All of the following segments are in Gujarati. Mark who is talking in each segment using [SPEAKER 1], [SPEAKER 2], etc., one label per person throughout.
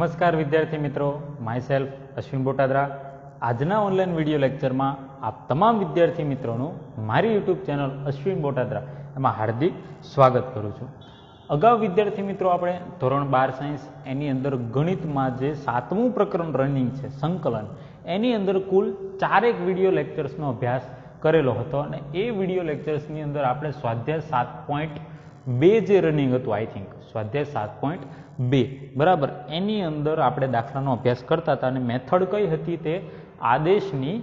[SPEAKER 1] નમસ્કાર વિદ્યાર્થી મિત્રો, માય સેલ્ફ અશ્વિન બોટાદરા. આજના ઓનલાઈન વિડીયો લેક્ચરમાં આપ તમામ વિદ્યાર્થી મિત્રોનું મારી યુટ્યુબ ચેનલ અશ્વિન બોટાદરા એમાં હાર્દિક સ્વાગત કરું છું. અગાઉ વિદ્યાર્થી મિત્રો આપણે ધોરણ 12 સાયન્સ એની અંદર ગણિતમાં જે 7મું પ્રકરણ રનિંગ છે સંકલન, એની અંદર કુલ 4 વિડીયો લેક્ચર્સનો અભ્યાસ કરેલો હતો અને એ વિડીયો લેક્ચર્સની અંદર આપણે સ્વાધ્યાય 7.2 જે રનિંગ હતું, આઈ થિંક સ્વાધ્યાય 7.2 બરાબર, એની અંદર આપણે દાખલાનો અભ્યાસ કરતા હતા અને મેથડ કઈ હતી તે આદેશની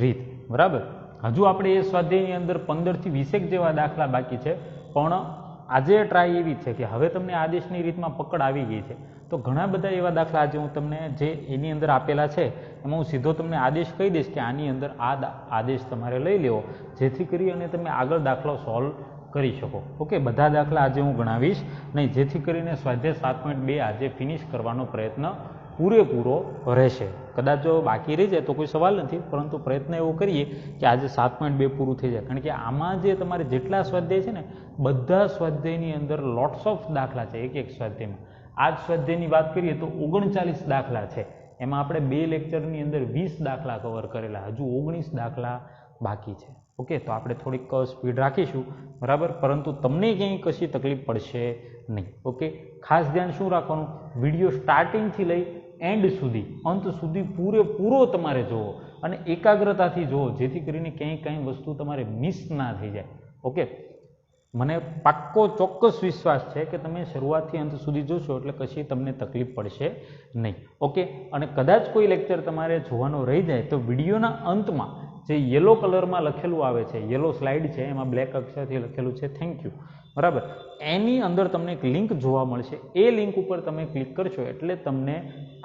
[SPEAKER 1] રીત. બરાબર, હજુ આપણે એ સ્વાધ્યાયની અંદર 15 થી 20 જેવા દાખલા બાકી છે, પણ આજે ટ્રાય એવી છે કે હવે તમને આદેશની રીતમાં પકડ આવી ગઈ છે. તો ઘણા બધા એવા દાખલા આજે હું તમને જે એની અંદર આપેલા છે એમાં હું સીધો તમને આદેશ કહી દઈશ કે આની અંદર આ આદેશ તમારે લઈ લેવો, જેથી કરી અને તમે આગળ દાખલો સોલ્વ કરી શકો. ઓકે, બધા દાખલા આજે હું ગણાવીશ નહીં, જેથી કરીને સ્વાધ્યાય 7.2 આજે ફિનિશ કરવાનો પ્રયત્ન પૂરેપૂરો રહેશે. કદાચ જો બાકી રહી જાય તો કોઈ સવાલ નથી, પરંતુ પ્રયત્ન એવો કરીએ કે આજે 7.2 પૂરું થઈ જાય. કારણ કે આમાં જે તમારે જેટલા સ્વાધ્યાય છે ને, બધા સ્વાધ્યાયની અંદર લોટ્સ ઓફ દાખલા છે. એક સ્વાધ્યાયમાં આ જ સ્વાધ્યાયની વાત કરીએ તો 39 દાખલા છે. એમાં આપણે 2 લેક્ચરની અંદર 20 દાખલા કવર કરેલા, હજુ 19 દાખલા બાકી છે. ઓકે, તો આપણે થોડીક સ્પીડ રાખીશું બરાબર, પરંતુ તમને ક્યાંય કશી તકલીફ પડશે નહીં. ઓકે, ખાસ ધ્યાન શું રાખવાનું, વિડીયો સ્ટાર્ટિંગથી લઈ એન્ડ સુધી, અંત સુધી પૂરેપૂરો તમારે જોવો અને એકાગ્રતાથી જોવો, જેથી કરીને ક્યાંય કંઈ વસ્તુ તમારે મિસ ના થઈ જાય. ઓકે, મને પાક્કો ચોક્કસ વિશ્વાસ છે કે તમે શરૂઆતથી અંત સુધી જોશો એટલે કશી તમને તકલીફ પડશે નહીં. ઓકે, અને કદાચ કોઈ લેક્ચર તમારે જોવાનો રહી જાય તો વિડીયોના અંતમાં જે યલો કલરમાં લખેલું આવે છે, યલો સ્લાઇડ છે, એમાં બ્લેક અક્ષરથી લખેલું છે થેન્ક યુ, બરાબર, એની અંદર તમને એક લિંક જોવા મળશે. એ લિંક ઉપર તમે ક્લિક કરશો એટલે તમને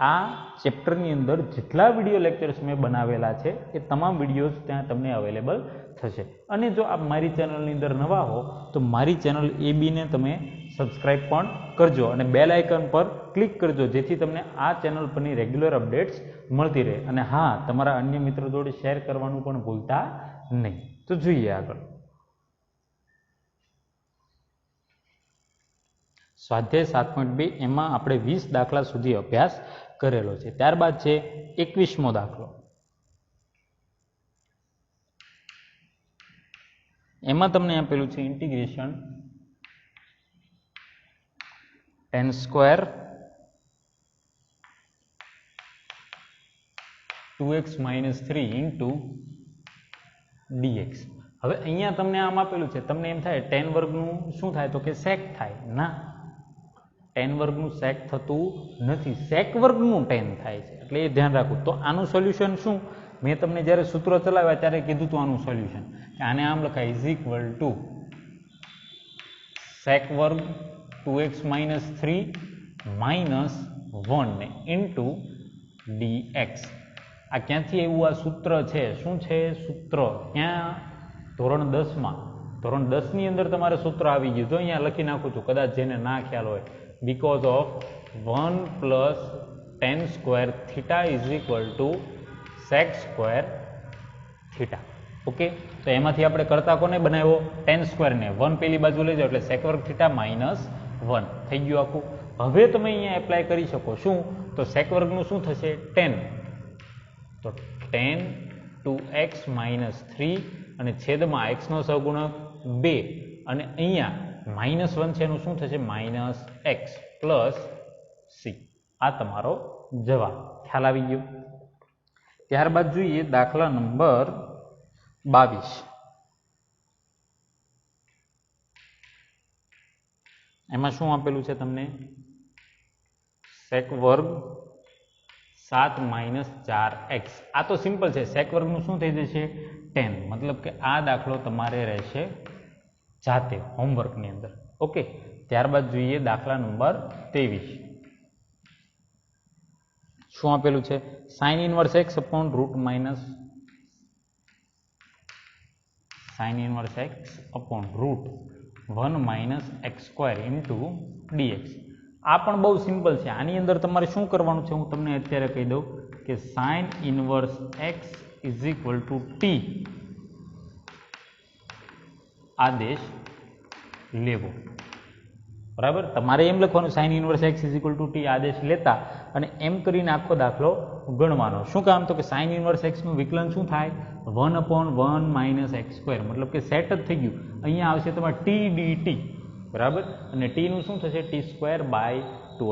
[SPEAKER 1] આ ચેપ્ટરની અંદર જેટલા વિડીયો લેક્ચર્સ મેં બનાવેલા છે એ તમામ વિડીયોઝ ત્યાં તમને અવેલેબલ થશે. અને જો આપ મારી ચેનલની અંદર નવા હો તો મારી ચેનલ એબીને તમે સબસ્ક્રાઈબ પણ કરજો અને બેલ આઇકન પર ક્લિક કરજો, જેથી તમને આ ચેનલ પરની રેગ્યુલર અપડેટ્સ મળતી રહે. અને હા, તમારા અન્ય મિત્રો જોડે શેર કરવાનું પણ ભૂલતા નહીં. તો જોઈએ આગળ. સ્વાધ્યાય 7.2 એમાં આપણે 20 દાખલા સુધી અભ્યાસ કરેલો છે. ત્યારબાદ છે 21મો દાખલો. એમાં તમને આપેલું છે integration tan square 2x - 3 into dx. હવે અહીંયા તમને આમ આપેલું છે, તમને એમ થાય tan વર્ગનું શું થાય તો કે sec થાય. ના, tan વર્ગનું sec થતું નથી, sec વર્ગનું tan થાય છે, એટલે એ ધ્યાન રાખવું. તો આનું સોલ્યુશન શું, મેં તમને જ્યારે સૂત્ર ચલાવ્યા ત્યારે કીધું હતું આનું સોલ્યુશન કે આને આમ લખાય ઇઝ ઇક્વલ ટુ sec વર્ગ 2x - 3 minus 1 into dx. આ ક્યાંથી એવું આ સૂત્ર છે, શું છે સૂત્ર, ક્યાં ધોરણ 10માં, ધોરણ 10 ની અંદર તમારે સૂત્ર આવી ગયું. જો અહીંયા લખી નાખું છું, કદાચ જેને ના ખ્યાલ હોય, because of 1 plus tan square theta is equal two sec square theta. Okay, તો એમાંથી આપણે કરતા કોને બનાવ્યો, tan સ્ક્વેરને, 1 પેલી બાજુ લઈ જાઓ એટલે sec વર્ગ થીટા માઇનસ 1 થઈ ગયું આખું. હવે તમે અહીંયા એપ્લાય કરી શકો શું, તો sec વર્ગનું શું થશે tan, તો tan 2x - 3 અને છેદમાં x નો સહગુણક 2 અને અહીંયા -1 છે એનું શું થશે -x પ્લસ c. આ તમારો જવાબ. ખ્યાલ આવી ગયો. ત્યારબાદ જોઈએ દાખલા નંબર 22. એમાં શું આપેલું છે તમને, sec વર્ગ 7 - 4x. આ તો સિમ્પલ છે, sec વર્ગનું શું થઈ જશે tan, મતલબ કે આ દાખલો તમારે રહેશે જાતે હોમવર્કની અંદર. ઓકે, ત્યારબાદ જોઈએ દાખલા નંબર 23. શું આપેલું છે, sin inverse x upon root minus sin inverse x upon root 1 minus x square into dx. આ પણ બહુ સિમ્પલ છે. આની અંદર તમારે શું કરવાનું છે હું તમને અત્યારે કહી દઉં કે sin inverse x is equal to t આદેશ લેવો. બરાબર. તમારે એમ લખવાનું sine inverse x is equal two T આદેશ લેતા અને એમ કરીને આખો દાખલો ગણવાનો. શું કામ? તો કે સાઇન ઇન્વર્સ એક્સનું વિકલન શું થાય? 1/1 - x સ્ક્વેર, મતલબ કે સેટ જ થઈ ગયું. અહીંયા આવશે તમારે ટી ડી ટી, બરાબર, અને ટીનું શું થશે? t²/2,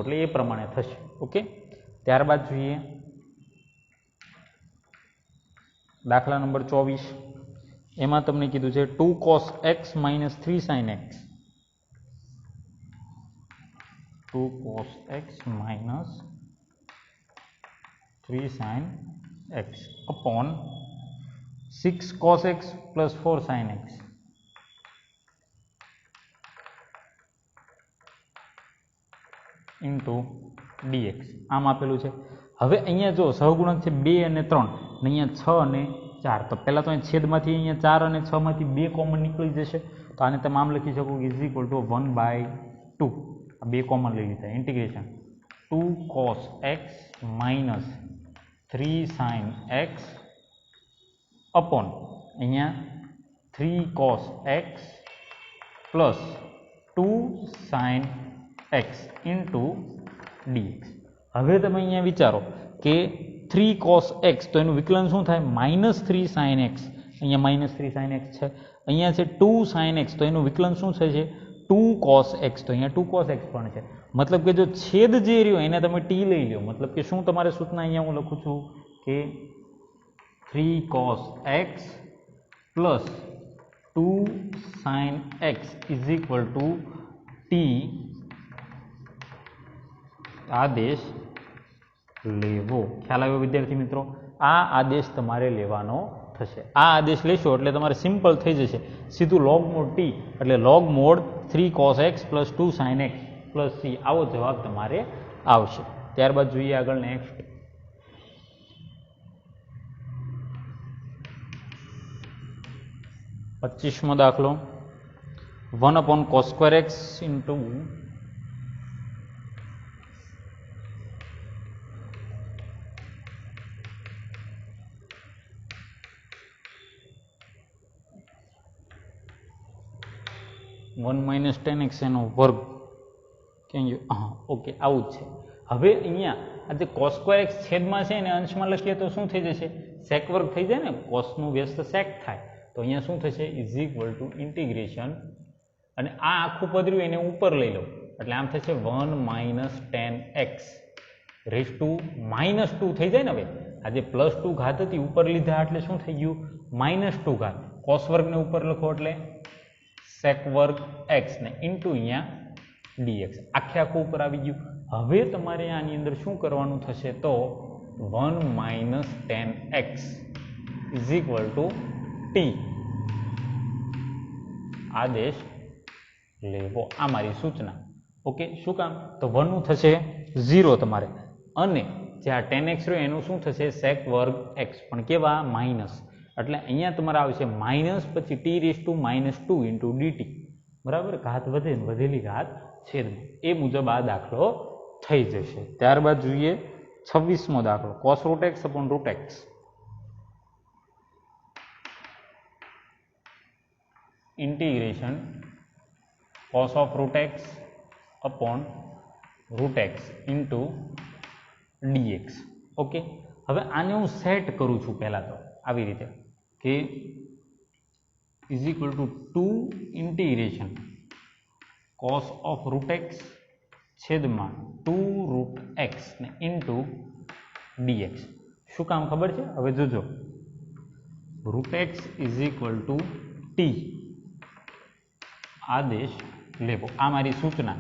[SPEAKER 1] એટલે એ પ્રમાણે થશે. ઓકે. ત્યારબાદ જોઈએ દાખલા નંબર 24. એમાં તમને કીધું છે 2 cos x - 3 sin x. 2 cos x - 3 sin x upon 6 cos x plus 4 sin x into dx. આમ આપેલું છે. હવે અહીંયા જો સહગુણક છે 2 અને 3, અને અહીંયા 6 અને 4. તો પહેલાં તો અહીં છેદમાંથી અહીંયા 4 અને 6 માંથી 2 કોમન નીકળી જશે. તો આને તમે આમ લખી શકો કે ઇઝ ઇક્વલ ટુ 1/2. આ 2 કોમન લઈ લીધા. Integration 2 cos x minus 3 sin x upon અહીંયા 3 cos x plus 2 sin x into dx. હવે તમે અહીંયા વિચારો કે 3 cos x, તો એનું વિકલન શું થાય? -3 sin x. અહીંયા -3 sin x છે. અહીંયા છે 2 sin x, તો એનું વિકલન શું થશે? 2 cos x, તો અહીંયા 2 cos x પણ છે. મતલબ કે જો છેદ જે રહ્યો એને તમે t લઈ લો. મતલબ કે શું તમારે સૂચના અહીંયા હું લખું છું કે 3 cos x plus 2 sin x is equal to t આદેશ લેવો. ખ્યાલ આવ્યો વિદ્યાર્થી મિત્રો? આ આદેશ તમારે લેવાનો થશે. આ આદેશ લેશો એટલે તમારે સિમ્પલ થઈ જશે. સીધું log mod t એટલે log mod 3 cos x plus 2 sin x plus c, આવો જવાબ તમારે આવશે. ત્યારબાદ જોઈએ આગળ નેક્સ્ટ 25મો દાખલો 1/cos square x into 1 - 10x એનો વર્ગ. ઓકે, આવું જ છે. હવે અહીંયા આ જે cos square x છેદમાં છે એને અંશમાં લખીએ તો શું થઈ જશે? sec વર્ગ થઈ જાય ને, કોસનું વ્યસ્ત sec થાય. તો અહીંયા શું થશે? ઇઝ ઇક્વલ ટુ ઇન્ટિગ્રેશન, અને આ આખું પદ રહ્યું એને ઉપર લઈ લો એટલે આમ થશે 1 - 10x રેઝ ટુ -2 થઈ જાય ને. હવે આ જે +2 ઘાત હતી ઉપર લીધા એટલે શું થઈ ગયું? -2 ઘાત. cos વર્ગને ઉપર લખો એટલે sec વર્ગ x ને ઇન્ટુ અહીંયા dx. આખું ઉપર આવી ગયું. હવે તમારે આની અંદર શું કરવાનું થશે? તો 1 - 10x is equal two t આદેશ લેવો. આ મારી સૂચના. ઓકે, શું કામ? તો 1 નું થશે 0 તમારે, અને જે આ 10x રહ્યો એનું શું થશે? sec વર્ગ x, પણ કેવા? માઇનસ. એટલે અહીંયા તમારે આવશે માઇનસ પછી t⁻² ઇન્ટુ dt. બરાબર, ઘાત વધે ને વધેલી ઘાત છેદમાં. એ મુજબ આ દાખલો થઈ જશે. ત્યારબાદ જોઈએ 26મો દાખલો cos √x upon √x. Integration cos of √x upon √x into dx. Okay, હવે આને હું સેટ કરું છું પહેલા તો આવી રીતે કે is equal two 2 integration cos of √x છેદમાં 2 √x ને ઇન્ટુ dx. શું કામ ખબર છે? હવે જોજો, √x is equal two t આદેશ લેવો. આ મારી સૂચના.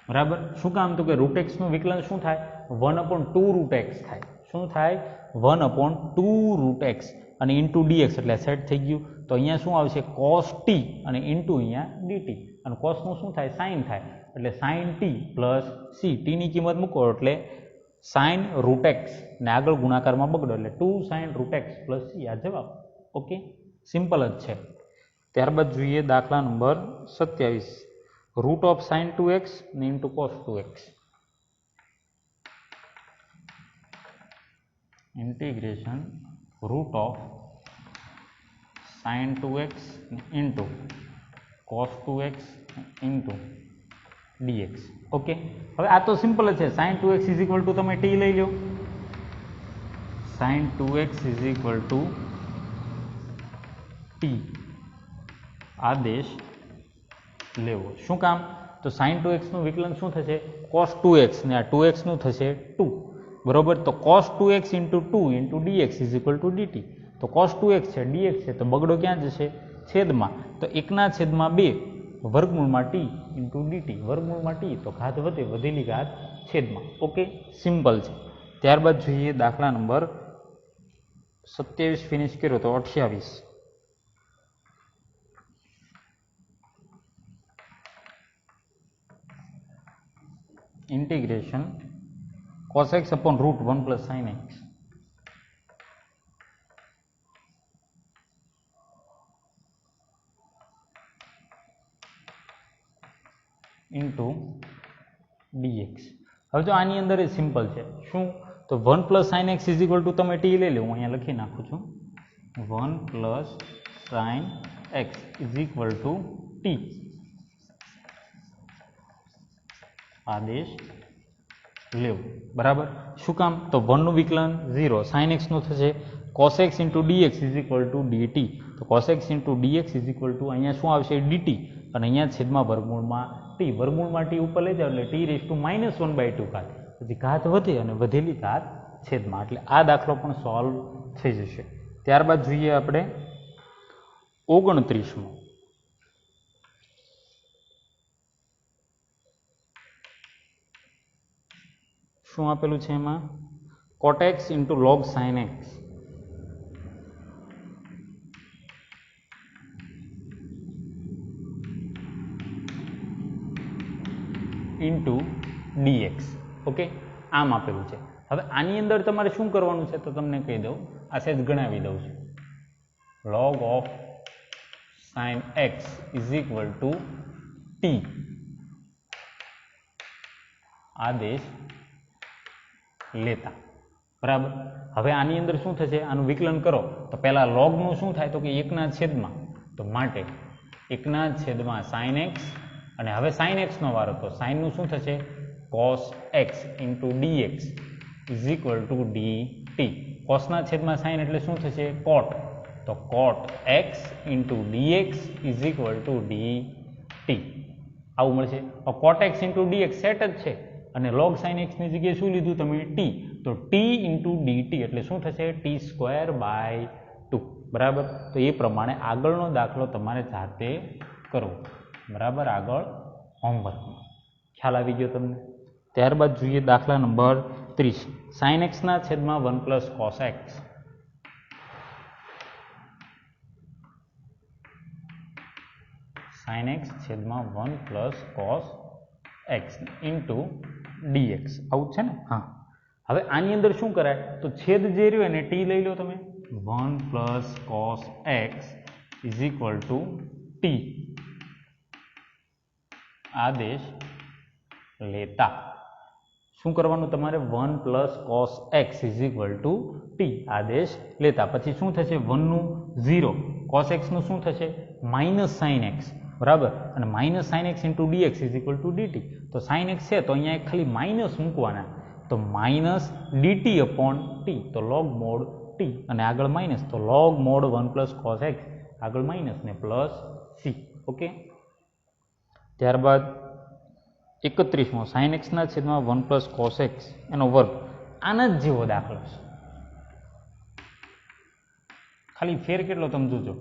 [SPEAKER 1] બરાબર, શું કામ? તો કે √x નું વિકલન શું થાય? 1/2 √x થાય. શું થાય? 1/2 √x અને ઇન્ટુ dx, એટલે સેટ થઈ ગયું. તો અહીંયા શું આવશે? cos t અને ઇન્ટુ અહીંયા dt, અને cos નું શું થાય? sin થાય, એટલે sin t plus c. t ની કિંમત મૂકો એટલે sin √x ને આગળ ગુણાકારમાં બગડો એટલે 2 sin √x પ્લસ c. આ જવાબ. ઓકે, સિમ્પલ જ છે. ત્યારબાદ જોઈએ દાખલા નંબર 27 √sin 2x ને into cos 2x. Integration √sin 2x into cos 2x into dx. Okay, હવે આ તો સિમ્પલ જ છે. sin 2x is equal two તમે t લઈ લો, sin 2x is equal two t આદેશ લેવો. શું કામ? તો sin 2x નું વિકલન શું થશે? cos 2x ને આ 2x નું થશે 2, બરોબર. તો cos 2x into 2 into dx is equal two dt. તો cos 2x છે, dx છે, તો બગડો ક્યાં જશે? છેદમાં. તો 1/2 વર્ગમૂળમાં t ઇન્ટુ dt, વર્ગમૂળમાં t તો ઘાત વધે, વધેલી ઘાત છેદમાં. ઓકે, સિમ્પલ છે. ત્યારબાદ જોઈએ દાખલા નંબર 27 ફિનિશ કર્યો તો 28. Integration cos x upon root 1 plus sin x into dx. હવે જો આની અંદર એ સિમ્પલ છે. શું? તો 1 plus sin x is equal two તમે t લઈ લો. હું અહીંયા લખી નાખું છું 1 plus sin x is equal two t આદેશ લેવું, બરાબર. શું કામ? તો 1 નું વિકલન 0, sin x નું થશે cos x into dx is equal two dt. તો cos x into dx is equal two અહીંયા શું આવશે? dt, અને અહીંયા છેદમાં વર્ગમૂળમાં t, વર્ગમૂળમાં t ઉપર લઈ જાઓ એટલે t રેઝ ટુ -1/2 ઘાત, પછી ઘાત વધે અને વધેલી ઘાત છેદમાં. એટલે આ દાખલો પણ સોલ્વ થઈ જશે. ત્યારબાદ જોઈએ આપણે 29મો. શું આપેલું છે એમાં? cot x into log sin x into dx. Okay, આમ આપેલું છે. હવે આની અંદર તમારે શું કરવાનું છે તો તમને કહી દઉં, આ સેજ ગણાવી દઉં છું. log of sin x is equal two t આદેશ લેતા, બરાબર. હવે આની અંદર શું થશે? આનું વિકલન કરો તો પહેલા log નું શું થાય તો કે 1/, તો માટે 1/, sin x, અને હવે sin x નો વારો, તો sin નું શું થશે? cos x into dx is equal two dt. cos ના છેદમાં sin એટલે શું થશે? cot, તો cot x into dx is equal two dt. આવું મળશે. cot x into dx set જ છે, અને log sin x ની જગ્યાએ શું લીધું તમે? t, તો t ઇન્ટુ dt એટલે શું થશે? t²/2, બરાબર. તો એ પ્રમાણે આગળનો દાખલો તમારે જાતે કરવો, બરાબર. આગળ હોમવર્કમાં ખ્યાલ આવી ગયો તમને. ત્યારબાદ જોઈએ દાખલા નંબર 30. sin x ના છેદમાં 1 plus cos x. sin x છેદમાં 1 plus cos x into dx. આવું છે ને? હા. હવે આની અંદર શું કરાય તો છેદ જે રહ્યો એને t લઈ લો તમે. 1 plus cos x is equal two t આદેશ લેતા. શું કરવાનું તમારે? 1 plus cos x is equal two t આદેશ લેતા. પછી શું થશે? 1 નું 0, cos x નું શું થશે? -sin x, બરાબર. અને -sin x into dx is equal two dt. તો sin x છે તો અહીંયા ખાલી માઇનસ મૂકવાના, તો માઇનસ dt અપોન t, તો log mod t, અને આગળ માઇનસ, તો log mod 1 plus cos x, આગળ માઇનસ ને પ્લસ c. ઓકે. ત્યારબાદ 31મો. sin x ના છેદમાં 1 પ્લસ cos x એનો વર્ગ. આના જ જેવો દાખલો છે, ખાલી ફેર કેટલો તમે જોજો.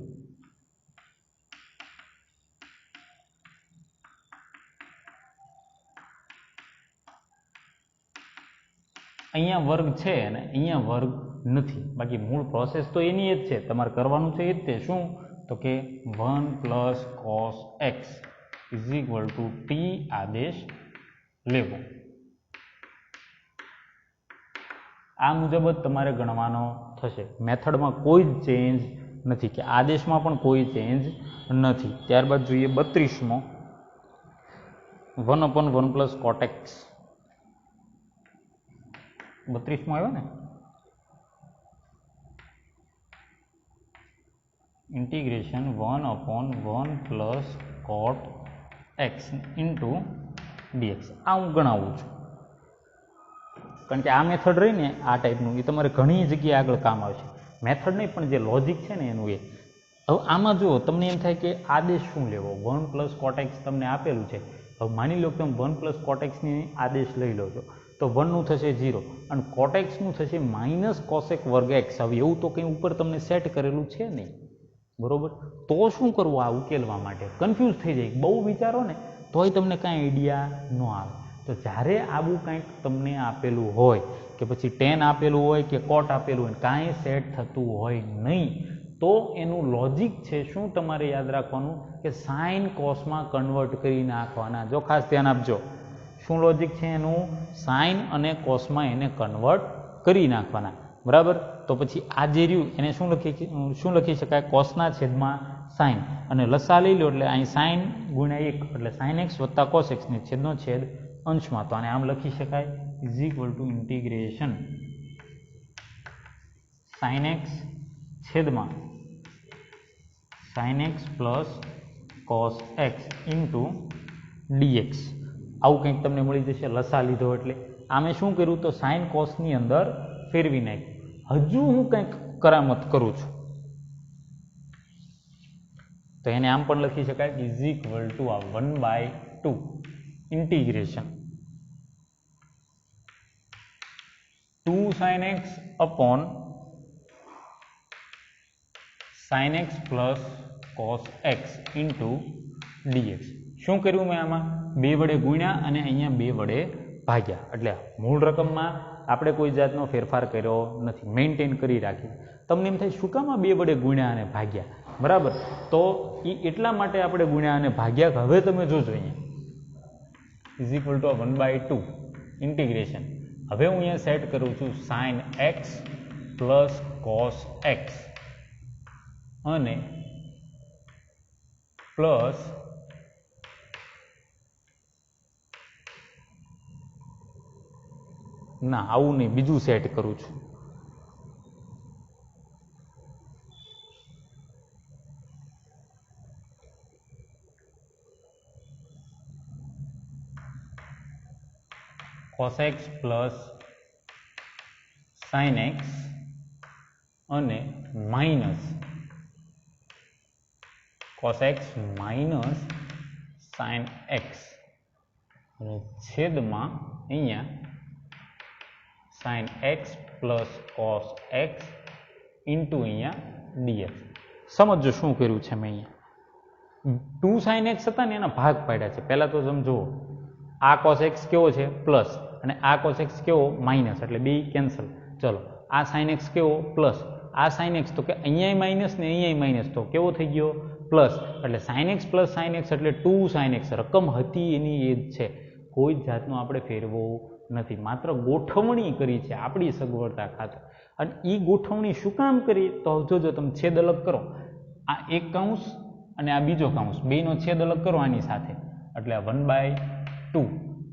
[SPEAKER 1] અહીંયા વર્ગ છે અને અહીંયા વર્ગ નથી, બાકી મૂળ પ્રોસેસ તો એની જ છે. તમારે કરવાનું છે એ જ તે. શું? તો કે 1 plus cos x is equal two t આદેશ લેવો. આ મુજબ જ તમારે ગણવાનો થશે. મેથડમાં કોઈ જ ચેન્જ નથી, કે આદેશમાં પણ કોઈ ચેન્જ નથી. ત્યારબાદ જોઈએ 32મો. 1/1 પ્લસ cot x. 32મો આવ્યો ને? Integration 1/1 plus cot x into dx આ હું ગણાવું છું, કારણ કે આ મેથડ રહીને આ ટાઈપનું એ તમારે ઘણી જગ્યાએ આગળ કામ આવશે. મેથડ નહીં પણ જે લોજિક છે ને એનું એ. હવે આમાં જુઓ તમને એમ થાય કે આદેશ શું લેવો, 1 + cot x તમને આપેલું છે. હવે માની લો કે તમે 1 + cot x ની આદેશ લઈ લો છો તો 1 નું થશે 0 અને cot x નું થશે -cosec વર્ગ x. હવે એવું તો કંઈ ઉપર તમને સેટ કરેલું છે નહીં, બરોબર? તો શું કરવું આ ઉકેલવા માટે? કન્ફ્યુઝ થઈ જાય, બહુ વિચારો ને તોય તમને કાંઈ આઈડિયા ન આવે. તો જ્યારે આવું કંઈક તમને આપેલું હોય કે પછી tan આપેલું હોય કે cot આપેલું હોય, કાંઈ સેટ થતું હોય નહીં, તો એનું લોજિક છે શું તમારે યાદ રાખવાનું કે સાઇન કોસમાં કન્વર્ટ કરી નાખવાના. જો ખાસ ધ્યાન આપજો, શું લોજિક છે એનું? સાઇન અને કોસમાં એને કન્વર્ટ કરી નાખવાના, બરાબર? તો પછી આ જે રહ્યું એને શું લખી શકાય? કોસના છેદમાં સાઇન, અને લસા લઈ લો એટલે અહીં સાઇન ગુણ્યા 1 એટલે સાઇન એક્સ વત્તા કોસ એક્સ ને છેદનો છેદ અંશમાં, તો આને આમ લખી શકાય ઇન્ટિગ્રેશન સાઇન એક્સ છેદમાં sine x plus cos x into dx. આવું કંઈક તમને મળી જશે લસા લીધો એટલે. આમે શું કર્યું તો સાઇન કોસની અંદર ફેરવી નાખ્યું. હજુ હું કંઈક કરામત કરું છું તો એને આમ પણ લખી શકાય આ 1/2 integration 2 sin x upon sin x plus cos x into dx. શું કર્યું મેં આમાં? 2 વડે ગુણ્યા અને અહીંયા 2 વડે ભાગ્યા, એટલે મૂળ રકમમાં આપણે કોઈ જાતનો ફેરફાર કર્યો નથી, મેન્ટેન કરી રાખી. તમને એમ થાય શું કામ આ 2 વડે ગુણ્યા અને ભાગ્યા, બરાબર? તો એ એટલા માટે આપણે ગુણ્યા અને ભાગ્યા કે હવે તમે જોજો અહીંયા આ 1/2 ઇન્ટિગ્રેશન. હવે હું અહીંયા સેટ કરું છું sin x plus cos x અને પ્લસ ના આવું નહીં, બીજું સેટ કરું છું. cos x plus sin x અને minus cos x minus sin x અને છેદમાં અહીંયા sin x plus cos x into અહીંયા dx. સમજો શું કર્યું છે મેં અહીંયા 2 sin x હતા ને એના ભાગ પાડ્યા છે. પહેલા તો સમજો આ cos x કેવો છે પ્લસ અને આ cos x કેવો માઇનસ, એટલે બે કેન્સલ. ચલો આ sin x કેવો પ્લસ, આ sin x તો કે અહીંયા માઇનસ ને અહીંયા માઇનસ, તો કેવો થઈ ગયો પ્લસ, એટલે sin x plus sin x એટલે 2 sin x. રકમ હતી એની એ જ છે, કોઈ જાતનો આપણે ફેરવો નથી, માત્ર ગોઠવણી કરી છે આપણી સગવડતા ખાતર. અને એ ગોઠવણી શું કામ કરી તો જોજો, તમે છેદ અલગ કરો, આ એક કૌંસ અને આ બીજો કૌંસ બેનો છેદ અલગ કરો આની સાથે, એટલે 1/2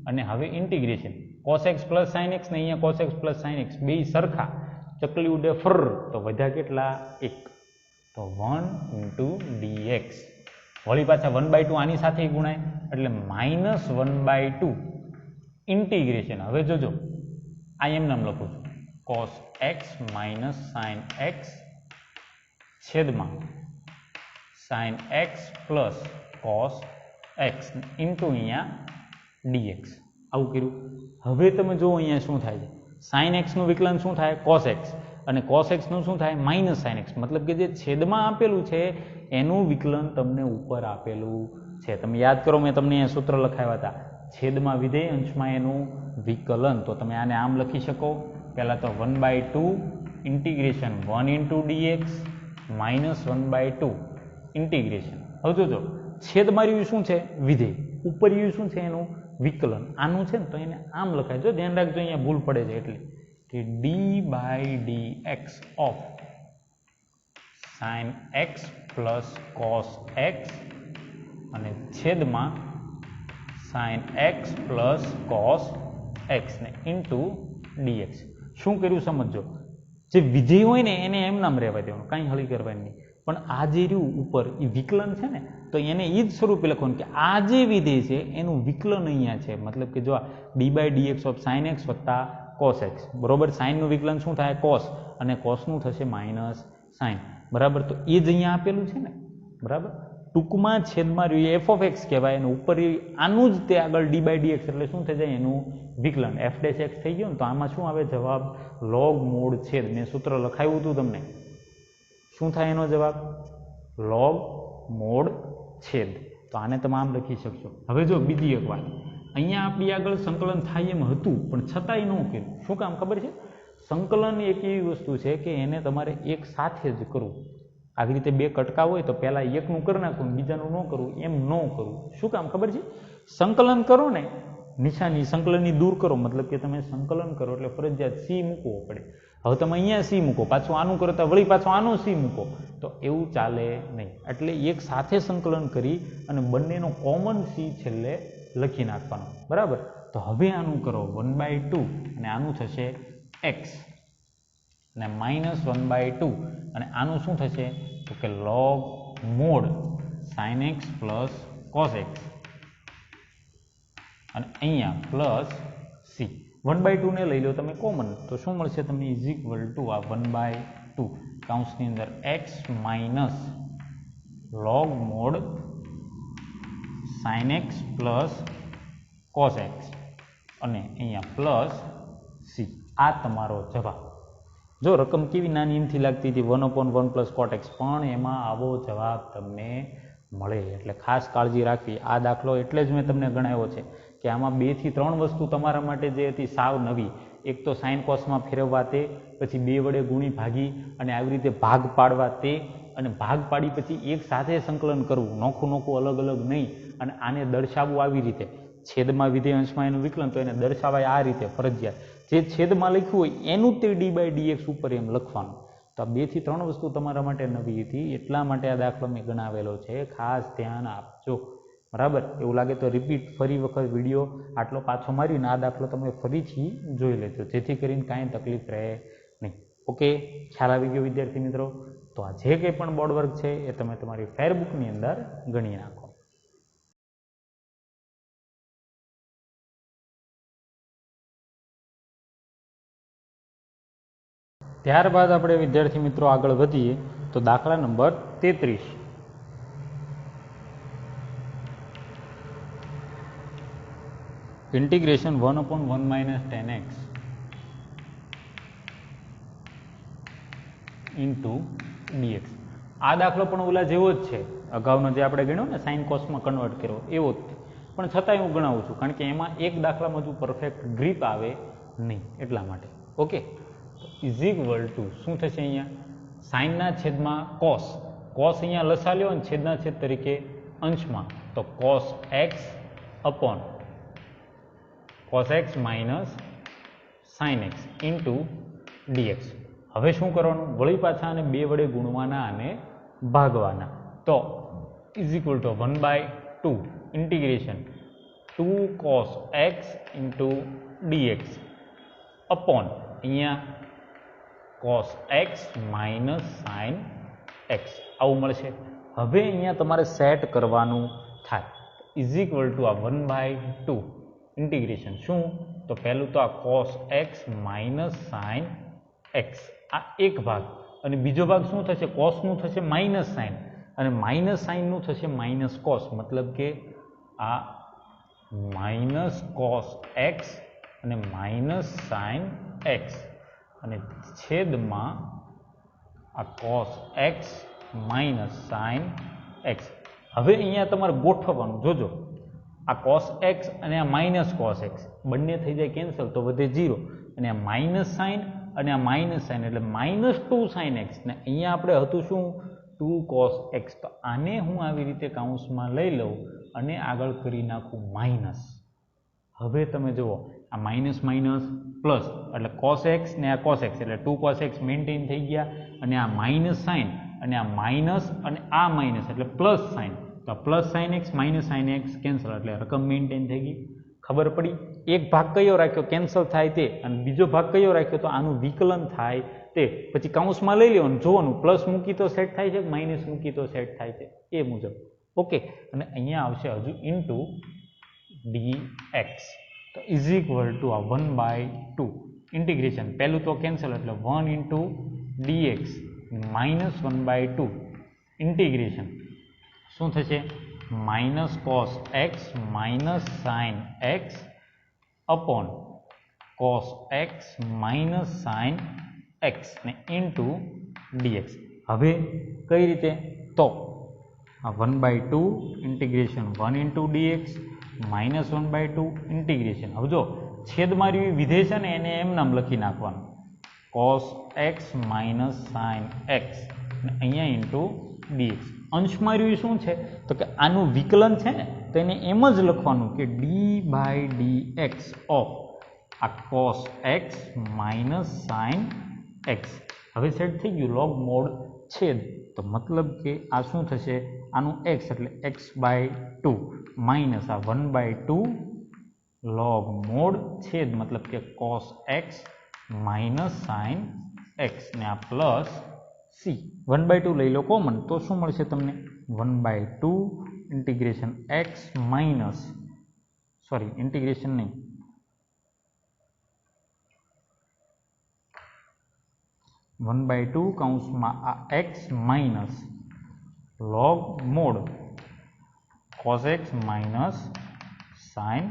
[SPEAKER 1] અને હવે integration cos x plus sin x ને અહીંયા cos x plus sin x બે સરખા, ચકલી ઉડે ફર તો વધ્યા કેટલા 1, તો 1 into dx. વળી પાછા 1/2 આની સાથે ગુણાય એટલે -1/2 ઇન્ટિગ્રેશન. હવે જોજો આ એમ નામ લખું છું cos x minus sin x છેદમાં sin x plus cos x into અહીંયા dx. આવું કર્યું. હવે તમે જુઓ અહીંયા શું થાય છે, sin x નું વિકલન શું થાય cos x અને cos x નું શું થાય માઇનસ sin x. મતલબ કે જે છેદમાં આપેલું છે એનું વિકલન તમને ઉપર આપેલું છે. તમે યાદ કરો મેં તમને અહીંયા સૂત્ર લખાવ્યા હતા, છેદમાં વિધેય અંશમાં એનું વિકલન. તો તમે આને આમ લખી શકો, પહેલા તો 1/2 integration 1 into dx minus 1/2 integration. હવે જોજો છેદમાં રહ્યું શું છે વિધેય, ઉપર રહ્યું શું છે એનું વિકલન. આનું છે ને તો એને આમ લખાય, જો ધ્યાન રાખજો અહીંયા ભૂલ પડે છે એટલે કે d/dx of sin x plus cos x અને છેદમાં sin x plus cos x ને ઇન્ટુ dx. શું કર્યું સમજો, જે વિધેય હોય ને એને એમ નામ રહેવા દેવાનું, કાંઈ હળી કરવાની નહીં. પણ આ જે રહ્યું ઉપર એ વિકલન છે ને, તો એને એ જ સ્વરૂપે લખવાનું કે આ જે વિધેય છે એનું વિકલન અહીંયા છે. મતલબ કે જો d/dx ઓફ sin x વત્તા cos x, બરોબર. સાઇનનું વિકલન શું થાય? cos, અને cosનું થશે માઇનસ સાઇન, બરાબર. તો એ જ અહીંયા આપેલું છે ને, બરાબર. ટૂંકમાં છેદમાં રહ્યું f of x કહેવાય, અને ઉપર આનું જ તે આગળ d/dx એટલે શું થઈ જાય? એનું વિકલન f' x થઈ ગયું ને. તો આમાં શું આવે જવાબ? log mod છેદ. મેં સૂત્ર લખાવ્યું હતું તમને. શું થાય એનો જવાબ? log mod છેદ. તો આને તમે આમ લખી શકશો. હવે જો બીજી એક વાત, અહીંયા આપણી આગળ સંકલન થાય એમ હતું પણ છતાંય ન કર્યું. શું કામ ખબર છે? સંકલન એક એવી વસ્તુ છે કે એને તમારે એક સાથે જ કરવું. આવી રીતે બે કટકા હોય તો પહેલા એકનું કરી નાખવું, બીજાનું ન કરવું, એમ ન કરવું. શું કામ ખબર છે? સંકલન કરો ને, નિશાની સંકલનની દૂર કરો, મતલબ કે તમે સંકલન કરો એટલે ફરજિયાત સી મૂકવો પડે. હવે તમે અહીંયા સી મૂકો, પાછું આનું કરો તો વળી પાછું આનું સી મૂકો, તો એવું ચાલે નહીં. એટલે એક સાથે સંકલન કરી અને બંનેનો કોમન સી છેલ્લે લખી નાખવાનો, બરાબર. તો હવે આનું કરો 1/2 અને આનું થશે x, અને -1/2 અને આનું શું થશે? તો કે log mod sin x plus cos x, અને અહીંયા પ્લસ c. 1/2 ને લઈ લો તમે કોમન, તો શું મળશે તમને? ઇઝ ઇક્વલ ટુ આ 1/2 કૌંસની અંદર x minus log mod sin x plus cos x, અને અહીંયા પ્લસ c. આ તમારો જવાબ. જો રકમ કેવી નાની એમથી લાગતી હતી 1/1 પ્લસ cot x, પણ એમાં આવો જવાબ તમને મળે. એટલે ખાસ કાળજી રાખવી. આ દાખલો એટલે જ મેં તમને ગણાવ્યો છે કે આમાં 2 થી 3 વસ્તુ તમારા માટે જે હતી સાવ નવી. એક તો સાઇન કોસમાં ફેરવવા તે, પછી 2 વડે ગુણી ભાગી અને આવી રીતે ભાગ પાડવા તે, અને ભાગ પાડી પછી એક સાથે સંકલન કરવું, નોખું અલગ અલગ નહીં. અને આને દર્શાવવું આવી રીતે, છેદમાં વિધેય અંશમાં એનું વિકલન, તો એને દર્શાવાય આ રીતે ફરજિયાત. જે છેદમાં લખ્યું હોય એનું તે d/dx ઉપર એમ લખવાનું. તો આ 2 થી 3 વસ્તુ તમારા માટે નવી હતી, એટલા માટે આ દાખલો મેં ગણાવેલો છે. ખાસ ધ્યાન આપજો, બરાબર. એવું લાગે તો રિપીટ ફરી વખત વિડીયો આટલો પાછો મારીને આ દાખલો તમે ફરીથી જોઈ લેજો, જેથી કરીને કાંઈ તકલીફ રહે નહીં. ઓકે, ખ્યાલ આવી ગયો વિદ્યાર્થી મિત્રો? તો આ જે કંઈ પણ બોર્ડ વર્ક છે એ તમે તમારી ફેરબુકની અંદર ગણી નાખો. ત્યારબાદ આપણે વિદ્યાર્થી મિત્રો આગળ વધીએ તો દાખલા number 33. Integration 1/1 - 10x into dx. આ દાખલો પણ ઓલા જેવો જ છે, અગાઉનો જે આપણે ગણ્યો ને સાઇન કોસમાં કન્વર્ટ કર્યો એવો જ, પણ છતાંય હું ગણાવું છું કારણ કે એમાં એક દાખલામાં હજુ પરફેક્ટ ગ્રીપ આવે નહીં, એટલા માટે. ઓકે, ઇઝ ઇક્વલ ટુ શું થશે? અહીંયા સાઇનના છેદમાં કોસ, કોસ અહીંયા લસા લ્યો અને છેદના છેદ તરીકે અંશમાં, તો cos x upon cos x minus sin x into dx. હવે શું કરવાનું? વળી પાછા આને 2 વડે ગુણવાના અને ભાગવાના. તો is equal two 1/2 integration 2 cos x into dx upon અહીંયા cos x minus sin x, આવું મળશે. હવે અહીંયા તમારે સેટ કરવાનું થાય. ઇઝ ઇક્વલ ટુ આ 1/2 ઇન્ટિગ્રેશન શું? તો પહેલું તો આ cos x minus sin x, આ એક ભાગ, અને બીજો ભાગ શું થશે? કોસનું થશે માઇનસ સાઇન, અને માઇનસ સાઇનનું થશે માઇનસ કોસ, મતલબ કે આ માઇનસ કોસ એક્સ અને માઇનસ સાઇન એક્સ, અને છેદમાં આ cos x minus sine x. હવે અહીંયા તમારે ગોઠવવાનું, જોજો આ કોસ એક્સ અને આ માઇનસ કોસ એક્સ બંને થઈ જાય કેન્સલ, તો વધે 0, અને આ માઇનસ સાઇન અને આ માઇનસ સાઇન એટલે -2 સાઇન એક્સ, ને અહીંયા આપણે હતું શું? 2 કોસ એક્સ. તો આને હું આવી રીતે કાઉન્સમાં લઈ લઉં અને આગળ કરી નાખું માઇનસ. હવે તમે જુઓ આ માઇનસ માઇનસ પ્લસ એટલે કોસ એક્સ ને આ કોસ એક્સ એટલે 2 કોસ એક્સ મેન્ટેન થઈ ગયા, અને આ માઇનસ સાઇન અને આ માઇનસ અને આ માઇનસ એટલે પ્લસ સાઇન, તો plus sine x minus sine x cancel, એટલે રકમ મેન્ટેન થઈ ગઈ. ખબર પડી? એક ભાગ કયો રાખ્યો કેન્સલ થાય તે, અને બીજો ભાગ કયો રાખ્યો તો આનું વિકલન થાય તે પછી કૌંસમાં લઈ લેવાનું, જોવાનું પ્લસ મૂકી તો સેટ થાય છે કે માઇનસ મૂકી તો સેટ થાય છે એ મુજબ. ઓકે, અને અહીંયા આવશે હજુ ઇન્ટુ dx તો ઇઝ ઇક્વલ ટુ આ 1/2 ઇન્ટિગ્રેશન, પહેલું તો કેન્સલ એટલે 1 ઇન્ટુ dx માઇનસ 1/2 ઇન્ટિગ્રેશન શું થશે minus cos x minus sine x upon cos x minus sine x ને ઇન્ટુ dx. હવે કઈ રીતે, તો આ 1/2 integration 1 into dx minus 1/2 integration. હવે જો છેદમાં રહ્યું વિધેય છે ને એને એમ નામ લખી નાખવાનું cos x minus sine x ને અહીંયા ઇન્ટુ dx. અંશમાં રહ્યું શું છે તો કે આનું વિકલન છે ને તો એને એમ જ લખવાનું કે d/dx ઓફ આ cos x minus sine x. હવે સેટ થઈ ગયું લોગ મોડ છેદ, તો મતલબ કે આ શું થશે આનું x એટલે x/2 માઇનસ આ 1/2 લોગ મોડ છેદ મતલબ કે cos x minus sine x ને આ પ્લસ c. 1/2 લઈ લો કોમન તો શું મળશે તમને 1/2 ઇન્ટિગ્રેશન x માઇનસ ઇન્ટિગ્રેશન નહીં 1/2 કૌંસમાં આ x minus log mode cos x minus sine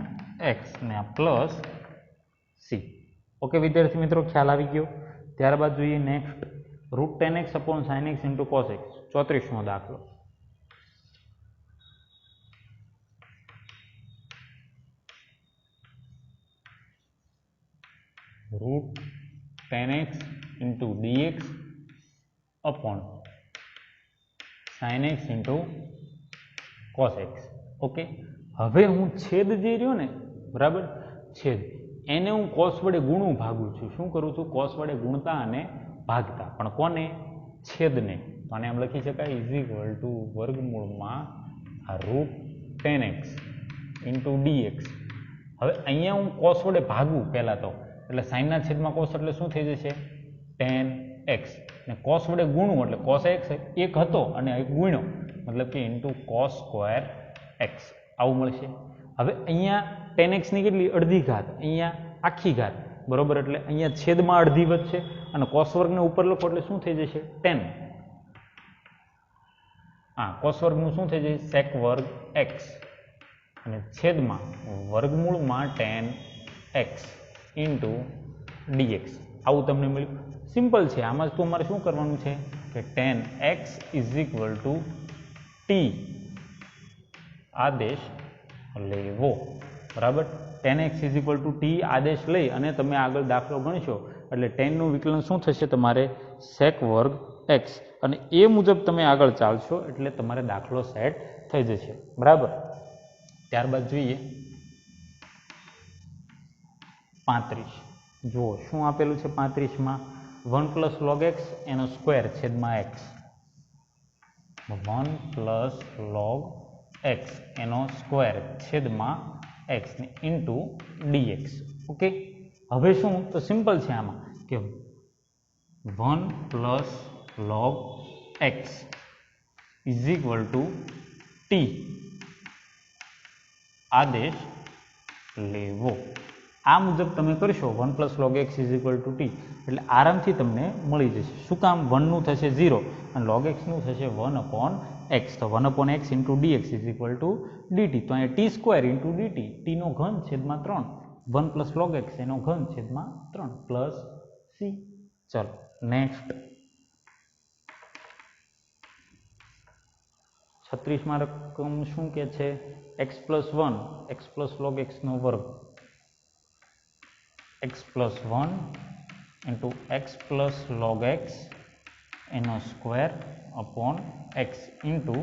[SPEAKER 1] x ને આ પ્લસ c. ઓકે વિદ્યાર્થી મિત્રો, ખ્યાલ આવી ગયો. ત્યારબાદ જોઈએ next √10x upon sine x into cos x, 34મો દાખલો. √10x into dx upon sine x into cos x. Okay, હવે હું છેદ જે રહ્યો ને બરાબર છેદ એને હું કોસ વડે ગુણું ભાગું છું. શું કરું છું કોસ વડે ગુણતા અને ભાગતા, પણ કોને છેદને. તો આને એમ લખી શકાય ઇઝ ઇક્વલ ટુ વર્ગમૂળમાં આ √10x ઇન્ટુ dx. હવે અહીંયા હું કોસ વડે ભાગું પહેલાં તો એટલે સાઇનના છેદમાં કોસ એટલે શું થઈ જશે tan x ને કોસ વડે ગુણું એટલે કોસ એક્સ એક હતો અને એક ગુણ્યો મતલબ k into cos square x આવું મળશે. હવે અહીંયા tan x ની કેટલી અડધી ઘાત, અહીંયા આખી ઘાત બરોબર, એટલે અહીંયા છેદમાં અડધી વધશે અને કોસ વર્ગને ઉપર લખો એટલે શું થઈ જશે tan. કોસ વર્ગનું શું થઈ જશે sec વર્ગ x અને છેદમાં વર્ગમૂળમાં tan x ઇન્ટુ dx. આવું તમને મળ્યું. સિમ્પલ છે. આમાં તો અમારે શું કરવાનું છે કે tan x is equal two t આદેશ લેવો બરાબર. tan x is equal two t આદેશ લઈ અને તમે આગળ દાખલો ગણશો એટલે tan નું વિકલન શું થશે તમારે sec વર્ગ x અને એ મુજબ તમે આગળ ચાલશો એટલે તમારે દાખલો સેટ થઈ જશે બરાબર. ત્યારબાદ જોઈએ 35. જુઓ શું આપેલું છે 35માં 1 + log x એનો સ્ક્વેર છેદમાં x, 1 + log x એનો સ્ક્વેર છેદમાં x ને ઇન્ટુ dx. ઓકે, હવે શું તો સિમ્પલ છે આમાં કે 1 + log x is equal two t આદેશ લેવો. આ મુજબ તમે કરશો 1 + log x is equal two t એટલે આરામથી તમને મળી જશે. શું કામ 1 નું થશે 0 અને log x નું થશે 1/x, તો 1/x into dx is equal two dt. તો અહીંયા t² ઇન્ટુ dt, t નો ઘન છેદમાં 3, 1 + log x એનો ઘન છેદમાં 3 પ્લસ c. ચલો નેક્સ્ટ 36માં રકમ શું કે છે x + 1 x + log x નો વર્ગ, x + 1 into x + log x એનો square upon x into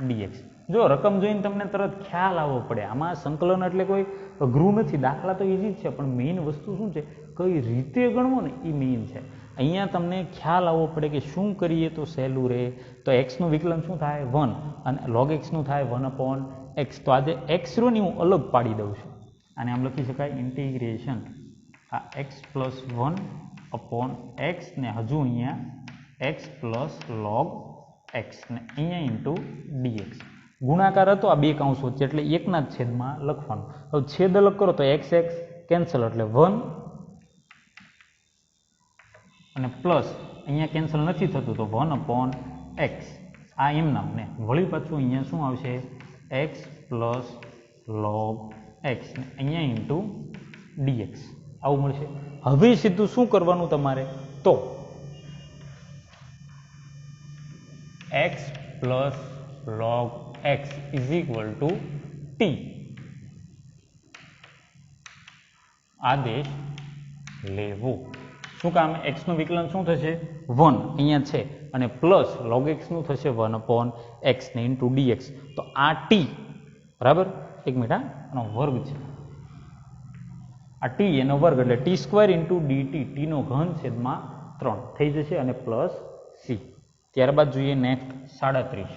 [SPEAKER 1] dx. જો રકમ જોઈને તમને તરત ખ્યાલ આવવો પડે, આમાં સંકલન એટલે કોઈ અઘરું નથી, દાખલા તો ઇઝી જ છે, પણ મેઇન વસ્તુ શું છે કઈ રીતે ગણવો ને એ મેઇન છે. અહીંયા તમને ખ્યાલ આવવો પડે કે શું કરીએ તો સહેલું રહે. તો x નું વિકલન શું થાય 1 અને log x નું થાય 1/x. તો આજે x ની હું અલગ પાડી દઉં છું, આને આમ લખી શકાય ઇન્ટિગ્રેશન આ x + 1 अपॉन एक्स ने हजू अहींया एक्स प्लस लॉग एक्स ने अहींया इंटू dx गुणाकार हतो आ बे काउंस वच्चे एटले एकना ज छेदमां लखवानुं। हवे छेद अलग करो तो एक्स एक्स केन्सल एटले 1 અને પ્લસ અહીંયા કેન્સલ નથી થતું તો 1 અપોન એક્સ આ એમ નામ ને વળી પાછું અહીંયા શું આવશે એક્સ પ્લસ લોગ એક્સ અહીંયા ઇન્ટુ ડીએક્સ આવું મળશે। હવે સીધું શું કરવાનું તમારે તો x plus log x is equal two T આદેશ લેવો। શું કામ x નું વિકલન શું થશે 1 અહીંયા છે અને પ્લસ log x નું થશે 1 અપોન x ને ઇન્ટુ dx તો આ t બરાબર એક મિનિટ આનો વર્ગ છે આ t એનો વર્ગ એટલે t² ઇન્ટુ dt t નો ઘન છેદમાં 3 થઈ જશે અને પ્લસ c। ત્યારબાદ જોઈએ નેક્સ્ટ 37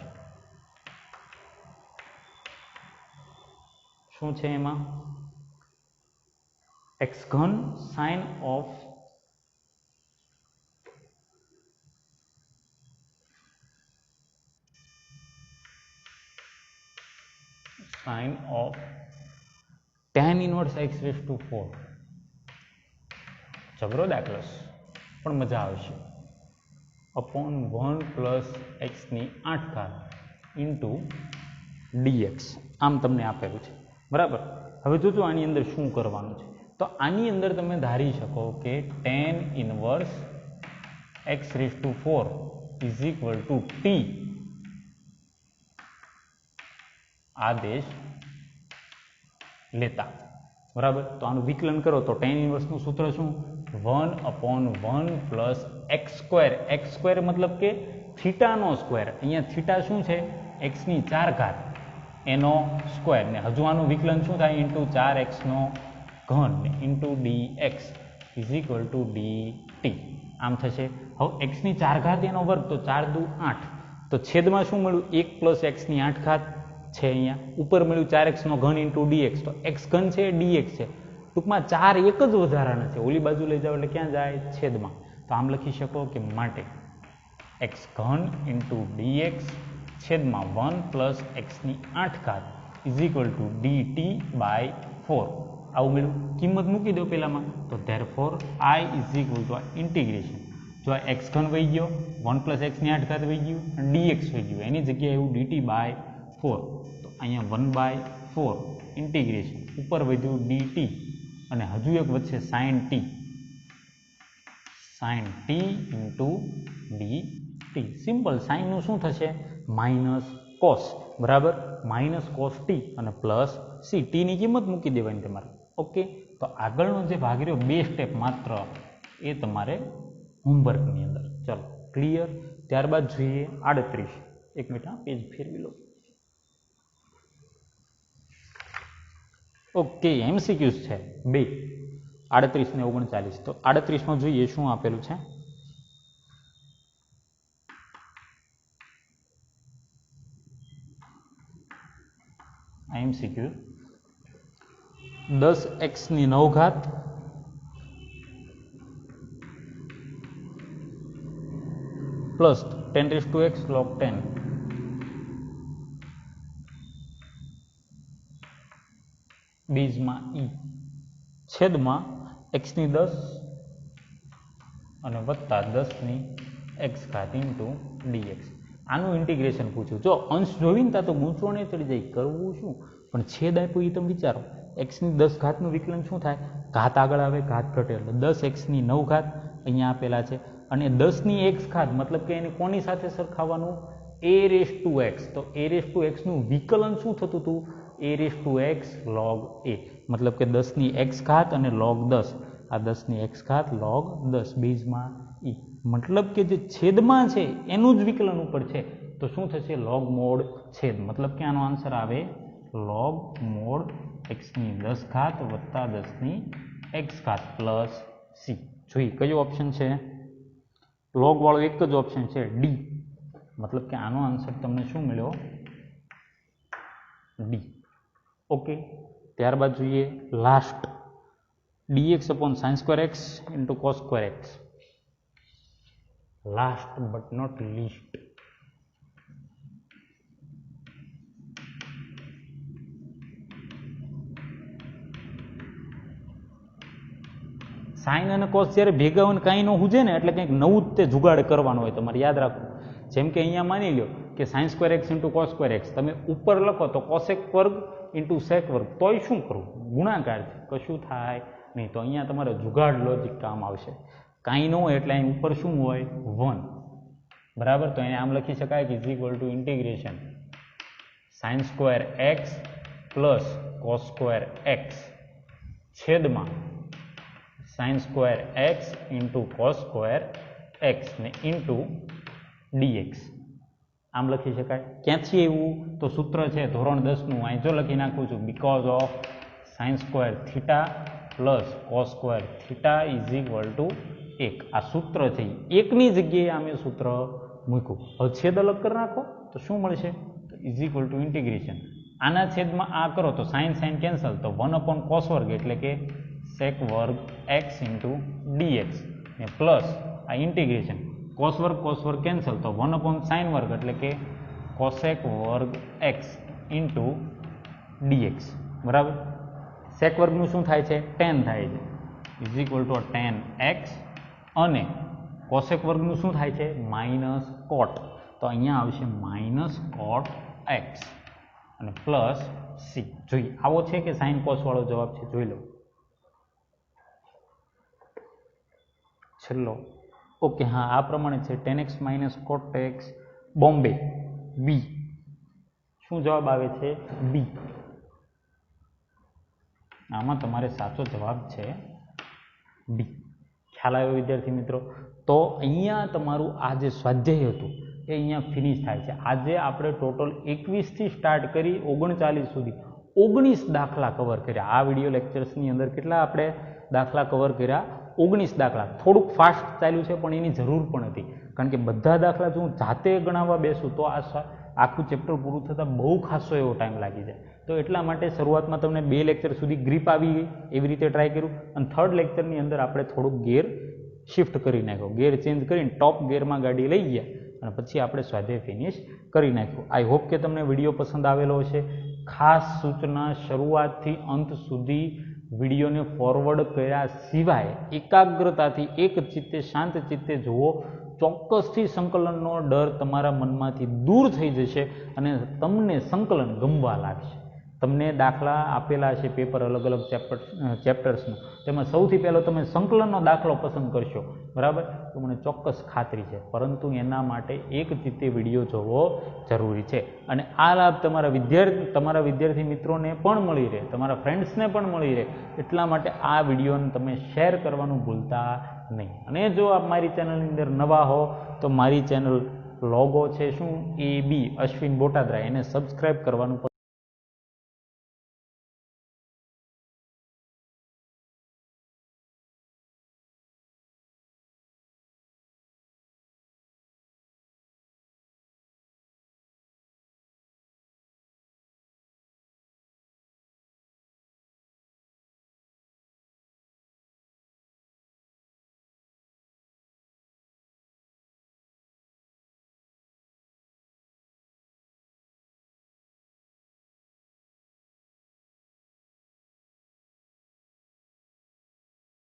[SPEAKER 1] શું છે એમાં x ઘન sin of sin of tan inverse x raised to 4 જબરો દાખલો પણ મજા આવશે અપોન 1 પ્લસ એક્સની 8 ઘાત ઇન્ટુ ડીએક્સ આમ તમને આપેલું છે બરાબર। હવે જોજો આની અંદર શું કરવાનું છે તો આની અંદર તમે ધારી શકો કે tan inverse x raised to 4 is equal two t आदेश लेता बराबर। तो आनु विकलन करो तो tan इनवर्स नु सूत्र शू 1 अपॉन 1 प्लस x स्क्वेर मतलब के थीटा नो स्क्वेर अहींया थीटा शू छे x नी 4 घात एनो स्क्वेर ने हजू आनु विकलन शू थाय इंटू 4x नो घन into dx is equal to dt आम थशे। हवे x नी 4 घात एनो वर्ग तो 4 दू 8 तो छेद में शू मळ्युं 1 प्लस x नी 8 घात है अहींया ऊपर मिलू 4x नो घन इंटू dx तो x घन है dx है टूंक में 4 एक ज वधाराना छे ओली बाजू लई जाओ एटले क्यां जाए छेद में तो आम लखी शको कि माटे x घन इंटू dx छेद में 1 प्लस x नी 8 घात is equal to dt by 4 आवुं मिल्युं। किंमत मूकी दो पेला में तो therefore I is equal to integration जो x घन वही गयो 1 प्लस x नी 8 घात वही गयुं dx वही गयुं एनी जग्याए एवुं dt बाय 4 तो अहींया 1/4 इंटीग्रेशन ऊपर वध्यु dt अने हजू एक वच्चे sin t into dt simple sine नु शुं थशे माइनस cos बराबर माइनस cos t अने प्लस c t नी किंमत मूकी देवानी तमारे ओके। तो आगळनो जे भाग रह्यो 2 स्टेप मात्र ए तमारे होमवर्क नी अंदर चलो क्लियर। त्यारबाद जोईए 38 एक मिनिट पेज फेरवी लो ओके एमसीक्यूज है 2 38 ने 39 तो 38 में જોઈએ શું આપેલું છે एमसीक्यू 10x ની 9 ઘાત प्लस 10⁻x log 10 बीज में ई छेद में x नी 10 और वत्ता 10 नी x घात इंटू dx आनु इंटीग्रेशन पूछू जो अंश जोईने तो गूंचवण चढ़ी जाए करवू शू पण छेद आप्यो ए तमे विचारो x नी 10 घात नु विकलन शू थाय घात आगळ आवे घात घटे एटले 10x नी 9 घात अहींया आपेला छे अने 10 नी x घात मतलब के एने कोनी साथे सरखाववानुं a raised to x तो a raised to x नु विकलन शू थतुं हतुं a raised to x log a मतलब के 10 नी x घात अने log 10 आ 10 नी x घात log 10 बीज में ई मतलब के जे छेद में छे एनु ज विकलन ऊपर छे तो शुं थशे log मोड छेद मतलब के आनो आंसर आवे log मोड x नी 10 घात वत्ता 10 नी x घात प्लस c जोई कयो ऑप्शन छे log वाळो एक ज ऑप्शन छे d मतलब के आनो आंसर तमने शुं मळ्यो d ओके। त्यारबाद જોઈએ last dx upon sin square x into cos square x. Last but not least, sine અને કોસ જ્યારે ભેગા હોય કાંઈ ન હુજે ને એટલે કંઈક નવું જ તે જુગાડ કરવાનું હોય. તમારે યાદ રાખવું. જેમ કે અહીંયા માની લો કે sign square x into cos square x, તમે ઉપર લખો તો કોસેક વર્ગ ઇન્ટુ સેક વર્ગ, તોય શું કરવું? ગુણાકાર છે, કશું થાય નહીં. તો અહીંયા તમારે જુગાડ લોજિક કામ આવશે. કાંઈ ન હોય એટલે અહીં ઉપર શું હોય? 1. બરાબર. તો એને આમ લખી શકાય કે is equal to integration sine square x plus cos square x છેદમાં sine square x into cos square x ને ઇન્ટુ ડીએક્સ. આમ લખી શકાય. ક્યાંથી એવું? તો સૂત્ર છે ધોરણ 10નું. અહીં જો લખી નાખું છું, because of sine square theta plus cos square theta is equal two 1. આ સૂત્ર છે. એકની જગ્યાએ આમે સૂત્ર મૂક્યું. હવે છેદ અલગ કરી નાખો તો શું મળશે? Is equal to integration. આના છેદમાં આ કરો તો સાઇન સાઇન કેન્સલ, તો 1 અપોન કોસ વર્ગ એટલે કે સેક વર્ગ એક્સ ઇન્ટુ ડીએક્સ ને પ્લસ આ ઇન્ટિગ્રેશન કોસ વર્ગ કેન્સલ, તો 1 અપોન સાઇન વર્ગ એટલે કે કોસેક વર્ગ એક્સ ઇન્ટુ ડીએક્સ. બરાબર. સેક વર્ગનું શું થાય છે? tan થાય છે, is equal two tan x, અને કોસેક વર્ગનું શું થાય છે? માઇનસ કોટ, તો અહીંયા આવશે માઇનસ કોટ એક્સ અને પ્લસ સી. જોઈએ આવો છે કે સાઇન કોસ વાળો જવાબ છે? જોઈ લો છેલ્લો. ઓકે, હા આ પ્રમાણે છે. tan x minus cot x બોમ્બે બી. શું જવાબ આવે છે? બી. આમાં તમારે સાચો જવાબ છે બી. ખ્યાલ આવ્યો વિદ્યાર્થી મિત્રો? તો અહીંયા તમારું આ જે સ્વાધ્યાય હતું એ અહીંયા ફિનિશ થાય છે. આજે આપણે ટોટલ 21થી સ્ટાર્ટ કરી 39 સુધી 19 દાખલા કવર કર્યા. આ વિડીયો લેક્ચર્સની અંદર કેટલા આપણે દાખલા કવર કર્યા? 19 દાખલા. થોડુંક ફાસ્ટ ચાલ્યું છે પણ એની જરૂર પણ હતી, કારણ કે બધા દાખલા જો હું જાતે ગણાવવા બેસું તો આ આખું ચેપ્ટર પૂરું થતાં બહુ ખાસો એવો ટાઈમ લાગી જાય. તો એટલા માટે શરૂઆતમાં તમને 2 લેક્ચર સુધી ગ્રીપ આવી ગઈ, એવી રીતે ટ્રાય કર્યું. અને થર્ડ લેક્ચરની અંદર આપણે થોડુંક ગેર શિફ્ટ કરી નાખ્યો, ગેર ચેન્જ કરીને ટોપ ગેરમાં ગાડી લઈ ગયા અને પછી આપણે સ્વાધ્યાય ફિનિશ કરી નાખ્યું. આઈ હોપ કે તમને વિડીયો પસંદ આવેલો હશે. ખાસ સૂચના, શરૂઆતથી અંત સુધી વિડીયોને ફોરવર્ડ કર્યા સિવાય એકાગ્રતાથી એક ચિત્તે શાંત ચિત્તે જુઓ. ચોક્કસથી સંકલનનો ડર તમારા મનમાંથી દૂર થઈ જશે અને તમને સંકલન ગમવા લાગશે. તમને દાખલા આપેલા છે પેપર અલગ અલગ ચેપ્ટર્સનું, તેમાં સૌથી પહેલો તમે સંકલનનો દાખલો પસંદ કરશો, બરાબર? તો મને ચોક્કસ ખાતરી છે. પરંતુ એના માટે એક ચિત્તે વિડીયો જોવો જરૂરી છે. અને આ લાભ તમારા વિદ્યાર્થી મિત્રોને પણ મળી રહે, તમારા ફ્રેન્ડ્સને પણ મળી રહે, એટલા માટે આ વિડીયોને તમે શેર કરવાનું ભૂલતા નહીં. અને જો આપ મારી ચેનલની અંદર નવા હો તો મારી ચેનલ લોગો છે શું AB અશ્વિન બોટાદરા, એને સબસ્ક્રાઈબ કરવાનું